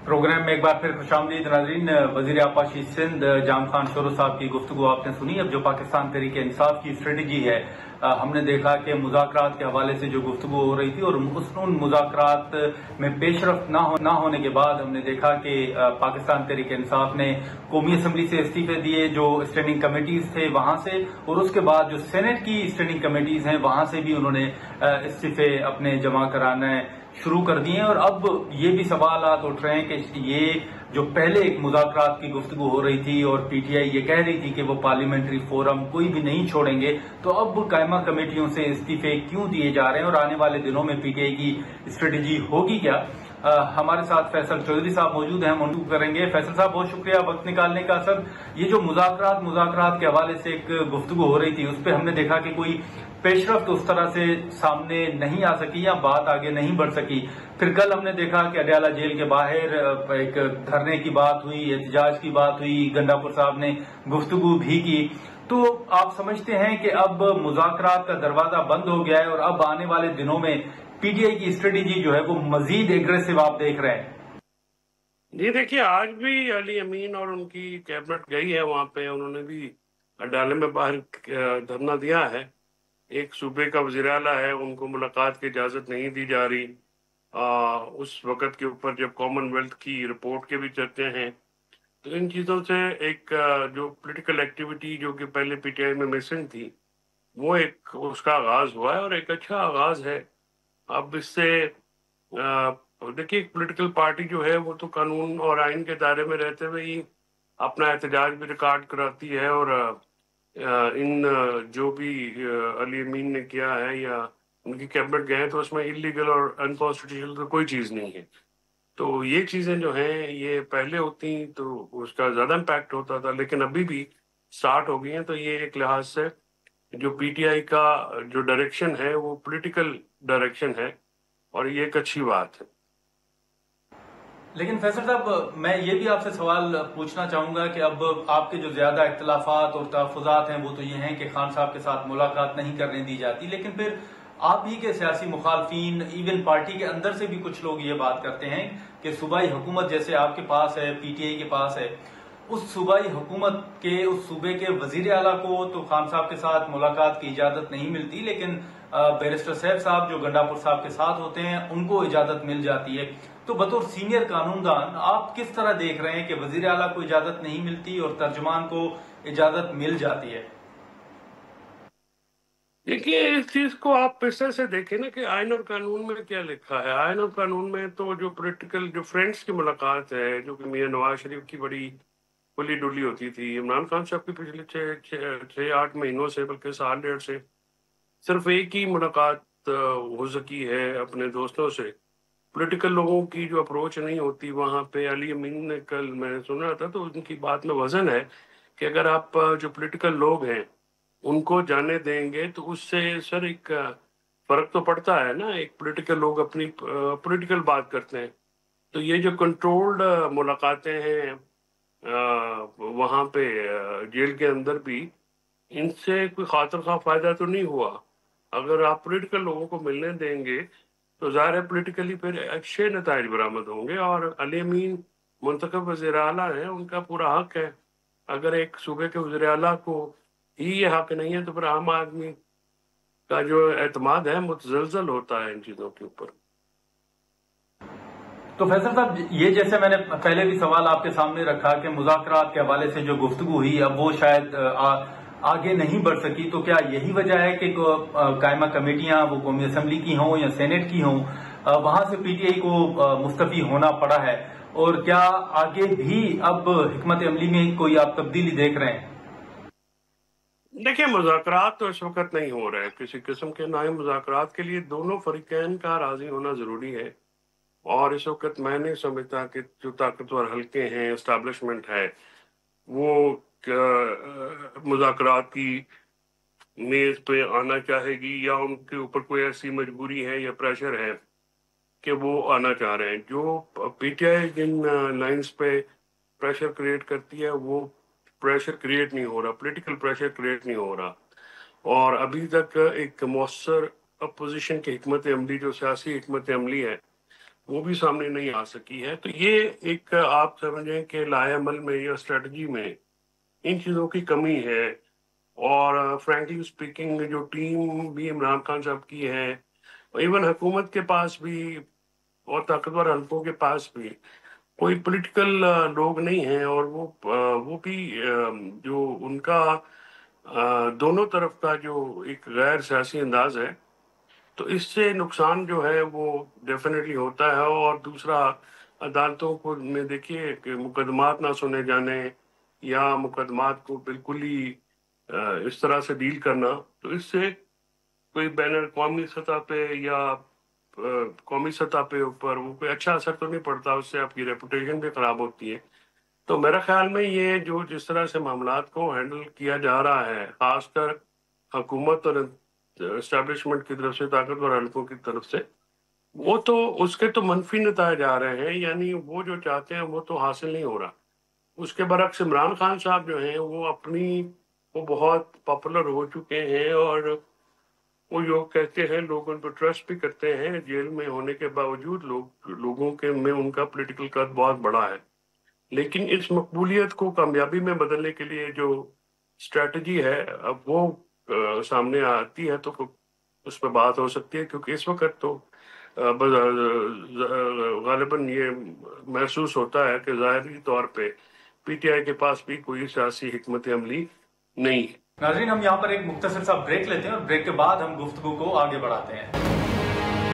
Programme में एक बार फिर खुशामदीद नाज़रीन। वज़ीर आपाशी सिंध जाम खान शोरो साहब की गुफ्तगू आपने सुनी। अब जो पाकिस्तान तहरीक इंसाफ की स्ट्रेटजी है, हमने देखा कि मुज़ाकरात के हवाले से जो गुफ्तगू हो रही थी और उन मुज़ाकरात में पेशरफ्त ना होने के बाद हमने देखा कि पाकिस्तान तहरीक इंसाफ ने कौमी असम्बली से इस्तीफे दिए, जो स्टैंडिंग कमेटीज थे वहां से, और उसके बाद जो सेनेट की स्टैंडिंग कमेटीज हैं वहां से भी उन्होंने इस्तीफे अपने जमा कराना शुरू कर दिए हैं। और अब ये भी सवालात उठ रहे हैं कि ये जो पहले एक मुज़ाकरात की गुफ्तगू हो रही थी और पीटीआई ये कह रही थी कि वो पार्लियामेंट्री फोरम कोई भी नहीं छोड़ेंगे, तो अब कायमा कमेटियों से इस्तीफे क्यों दिए जा रहे हैं और आने वाले दिनों में पीटीआई की स्ट्रेटजी होगी क्या? हमारे साथ फैसल चौधरी साहब मौजूद हैं, हम उनको करेंगे। फैसल साहब, बहुत शुक्रिया वक्त निकालने का। सर, ये जो मुज़ाकरात के हवाले से एक गुफ्तगू हो रही थी, उस पर हमने देखा कि कोई पेशरफ्त उस तरह से सामने नहीं आ सकी या बात आगे नहीं बढ़ सकी। फिर कल हमने देखा कि अडयाला जेल के बाहर एक धरने की बात हुई, एहतजाज की बात हुई, गंडापुर साहब ने गुफ्तगू भी की। तो आप समझते हैं कि अब मुज़ाकरात का दरवाजा बंद हो गया है और अब आने वाले दिनों में पीटीआई की स्ट्रेटेजी जो है वो मजीद एग्रेसिव आप देख रहे हैं? जी देखिए, आज भी अली अमीन और उनकी कैबिनेट गई है वहां पे, उन्होंने भी अडाले में बाहर धरना दिया है। एक सूबे का वज़ीर आला है, उनको मुलाकात की इजाजत नहीं दी जा रही। उस वक़्त के ऊपर जब कॉमनवेल्थ की रिपोर्ट के भी चर्चे हैं, तो इन चीज़ों से एक जो पॉलिटिकल एक्टिविटी जो कि पहले पीटीआई में मिसिंग थी, वो एक उसका आगाज हुआ है और एक अच्छा आगाज है। अब इससे देखिए, एक पॉलिटिकल पार्टी जो है वो तो कानून और आइन के दायरे में रहते हुए ही अपना एहतजाज भी रिकॉर्ड कराती है, और इन जो भी अली अमीन ने किया है या उनकी कैबिनेट गए हैं, तो उसमें इलीगल और अनकॉन्स्टिट्यूशनल तो कोई चीज़ नहीं है। तो ये चीज़ें जो हैं ये पहले होती तो उसका ज़्यादा इम्पैक्ट होता था, लेकिन अभी भी स्टार्ट हो गई हैं। तो ये एक लिहाज से जो पीटीआई का जो डायरेक्शन है वो पॉलिटिकल डायरेक्शन है, और ये एक अच्छी बात है। लेकिन फैसल साहब, मैं ये भी आपसे सवाल पूछना चाहूंगा कि अब आपके जो ज्यादा इख्तलाफात और तहफ़्फ़ुज़ात हैं वो तो ये हैं कि खान साहब के साथ मुलाकात नहीं करने दी जाती, लेकिन फिर आप ही के सियासी मुखालफीन, इवन पार्टी के अंदर से भी कुछ लोग ये बात करते हैं कि सूबाई हुकूमत जैसे आपके पास है, पीटीआई के पास है, उस सूबाई हुकूमत के उस सूबे के वजीर आला को तो खान साहब के साथ मुलाकात की इजाजत नहीं मिलती, लेकिन बैरिस्टर सैफ साहब जो गंडापुर साहब के साथ होते हैं उनको इजाजत मिल जाती है। तो बतौर सीनियर कानूनदान आप किस तरह देख रहे हैं कि वजीर आला को इजाजत नहीं मिलती और तर्जुमान को इजाजत मिल जाती है? देखिए, इस चीज को आप पैसे से देखें ना कि आइन और कानून में क्या लिखा है। आइन और कानून में तो जो पॉलिटिकल जो फ्रेंड्स की मुलाकात है, जो कि मियां नवाज शरीफ की बड़ी खुली डुली होती थी, इमरान खान साहब की पिछले 6-8 महीनों से, बल्कि साल डेढ़ से सिर्फ एक ही मुलाकात हो सकी है अपने दोस्तों से। पॉलिटिकल लोगों की जो अप्रोच नहीं होती वहां पे, अली अमीन ने कल मैं सुन रहा था तो उनकी बात में वजन है कि अगर आप जो पॉलिटिकल लोग हैं उनको जाने देंगे तो उससे सर एक फर्क तो पड़ता है ना। एक पॉलिटिकल लोग अपनी पॉलिटिकल बात करते हैं, तो ये जो कंट्रोल्ड मुलाकातें हैं वहां पे जेल के अंदर भी, इनसे कोई खातर खा फायदा तो नहीं हुआ। अगर आप पॉलिटिकल लोगों को मिलने देंगे तो ज़ाहिर है पॉलिटिकली फिर अच्छे नताइज बरामद होंगे। और अली अमीन मुंतखब वज़ीर आला है, उनका पूरा हक है। अगर एक सूबे के वज़ीर आला को ही ये हक नहीं है तो फिर आम आदमी का जो एतमाद है मुतज़लज़ल होता है इन चीज़ों के ऊपर। तो फैसल साहब, ये जैसे मैंने पहले भी सवाल आपके सामने रखा कि मुज़ाकरात के हवाले से जो गुफ्तगू हुई अब वो शायद आगे नहीं बढ़ सकी, तो क्या यही वजह है कि कायमा कमेटियां वो कौमी असम्बली की हों या सेनेट की हों, वहां से पीटीआई को मुस्तफी होना पड़ा है? और क्या आगे भी अब हिकमत अमली में कोई आप तब्दीली देख रहे हैं? देखिए, मुज़ाकरात तो इस वक्त नहीं हो रहे किसी किस्म के, ना ही मुज़ाकरात के लिए दोनों फरीकैन का राजी होना जरूरी है। और इस वक्त मैं नहीं समझता कि जो ताकतवर हल्के हैं, एस्टैब्लिशमेंट है, वो मुज़ाकरात की मेज पे आना चाहेगी या उनके ऊपर कोई ऐसी मजबूरी है या प्रेशर है कि वो आना चाह रहे हैं। जो पीटीआई जिन लाइंस पे प्रेशर क्रिएट करती है वो प्रेशर क्रिएट नहीं हो रहा, पॉलिटिकल प्रेशर क्रिएट नहीं हो रहा। और अभी तक एक मौसर अपोजिशन की हिकमत अमली, जो सियासी हिकमत अमली है, وہ بھی سامنے نہیں آ سکی ہے. تو یہ ایک آپ سمجھیں کہ لائے عمل میں یا اسٹریٹجی میں ان چیزوں کی کمی ہے. اور فرینکلی اسپیکنگ جو ٹیم بھی عمران خان صاحب کی ہے، ایون حکومت کے پاس بھی اور طاقتور حلقوں کے پاس بھی کوئی پولیٹیکل لوگ نہیں ہیں، اور وہ بھی جو ان کا دونوں طرف کا جو ایک غیر سیاسی انداز ہے، تو اس سے نقصان جو ہے وہ ڈیفینیٹلی ہوتا ہے. اور دوسرا، عدالتوں کو میں دیکھیے کہ مقدمات نہ سنے جانے یا مقدمات کو بالکل ہی اس طرح سے ڈیل کرنا، تو اس سے کوئی بین الاقوامی سطح پہ یا قومی سطح پہ اوپر وہ کوئی اچھا اثر تو نہیں پڑتا، اس سے آپ کی ریپوٹیشن بھی خراب ہوتی ہے. تو میرا خیال میں یہ جو جس طرح سے معاملات کو ہینڈل کیا جا رہا ہے، خاص کر حکومت اور اسٹیبلشمنٹ کی طرف سے، طاقتور حلقوں کی طرف سے، وہ تو اس کے تو منفی نتائج آ رہے ہیں، یعنی وہ جو چاہتے ہیں وہ تو حاصل نہیں ہو رہا. اس کے برعکس عمران خان صاحب جو ہیں وہ بہت پاپولر ہو چکے ہیں، اور وہ لوگ کہتے ہیں، لوگ ان پہ ٹرسٹ بھی کرتے ہیں. جیل میں ہونے کے باوجود لوگوں کے میں ان کا پولیٹیکل قد بہت بڑا ہے. لیکن اس مقبولیت کو کامیابی میں بدلنے کے لیے جو اسٹریٹجی ہے، اب وہ سامنے آتی ہے تو اس پہ بات ہو سکتی ہے، کیونکہ اس وقت تو غالباً یہ محسوس ہوتا ہے کہ ظاہری طور پہ پی ٹی آئی کے پاس بھی کوئی سیاسی حکمت عملی نہیں ہے. ناظرین، ہم یہاں پر ایک مختصر سا بریک لیتے ہیں اور بریک کے بعد ہم گفتگو کو آگے بڑھاتے ہیں.